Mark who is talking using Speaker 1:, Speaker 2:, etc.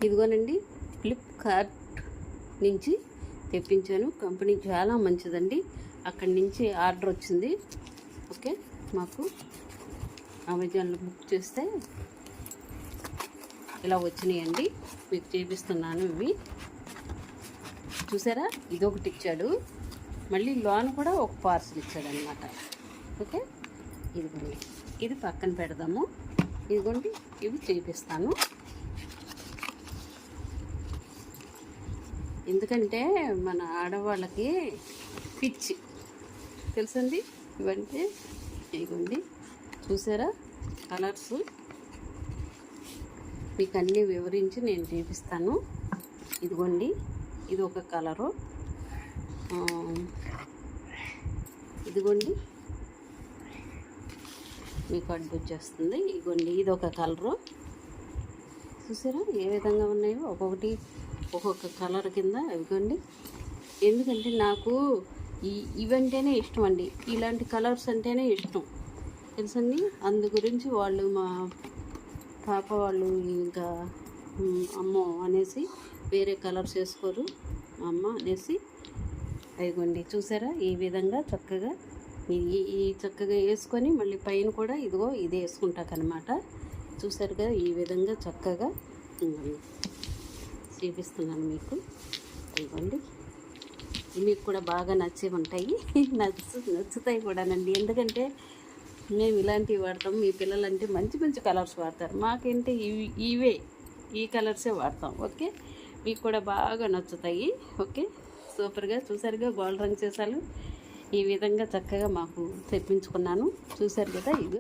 Speaker 1: ఇదిగోనండి, ఫ్లిప్కార్ట్ నుంచి తెప్పించాను. కంపెనీ చాలా మంచిదండి. అక్కడి నుంచి ఆర్డర్ వచ్చింది. ఓకే, మాకు అమెజాన్లో బుక్ చేస్తే ఇలా వచ్చినాయండి. మీకు చూపిస్తున్నాను. ఇవి చూసారా, ఇదొకటి ఇచ్చాడు, మళ్ళీ లోన్ కూడా ఒక పార్సల్ ఇచ్చాడనమాట. ఓకే, ఇదిగోండి, ఇది పక్కన పెడదాము. ఇదిగోండి, ఇవి చూపిస్తాను. ఎందుకంటే మన ఆడవాళ్ళకి పిచ్చి తెలుసండి ఇవంటే. ఇదిగోండి, చూసారా కలర్స్, మీకు అన్నీ వివరించి నేను చూపిస్తాను. ఇదిగోండి, ఇది ఒక కలరు. ఇదిగోండి, మీకు అడ్డు వచ్చేస్తుంది. ఇదిగోండి, ఇది ఒక కలరు. చూసారా ఏ విధంగా ఉన్నాయో, ఒక్కొక్క కలర్ కింద. ఇదిగోండి, ఎందుకంటే నాకు ఇవంటేనే ఇష్టం అండి. ఇలాంటి కలర్స్ అంటేనే ఇష్టం తెలుసండి. అందు గురించి వాళ్ళు, మా పాప వాళ్ళు ఇంకా అమ్మో అనేసి వేరే కలర్స్ వేసుకోరు మా అమ్మ అనేసి. అదిగోండి, చూసారా ఈ విధంగా చక్కగా ఈ చక్కగా వేసుకొని మళ్ళీ పైన కూడా ఇదిగో ఇది వేసుకుంటాకనమాట. చూసారు కదా ఈ విధంగా చక్కగా చూపిస్తున్నాను మీకు. ఇదిగోండి, మీకు కూడా బాగా నచ్చి ఉంటాయి, నచ్చుతాయి కూడానండి. ఎందుకంటే మేము ఇలాంటివి వాడతాం, మీ పిల్లలంటే మంచి మంచి కలర్స్ వాడతారు. మాకేంటే ఈ కలర్సే వాడతాం. ఓకే, మీకు కూడా బాగా నచ్చుతాయి. ఓకే, సూపర్గా చూసారుగా గోల్డ్ రంగు చేసాలు ఈ విధంగా చక్కగా మాకు తెప్పించుకున్నాను. చూసారు కదా ఇది.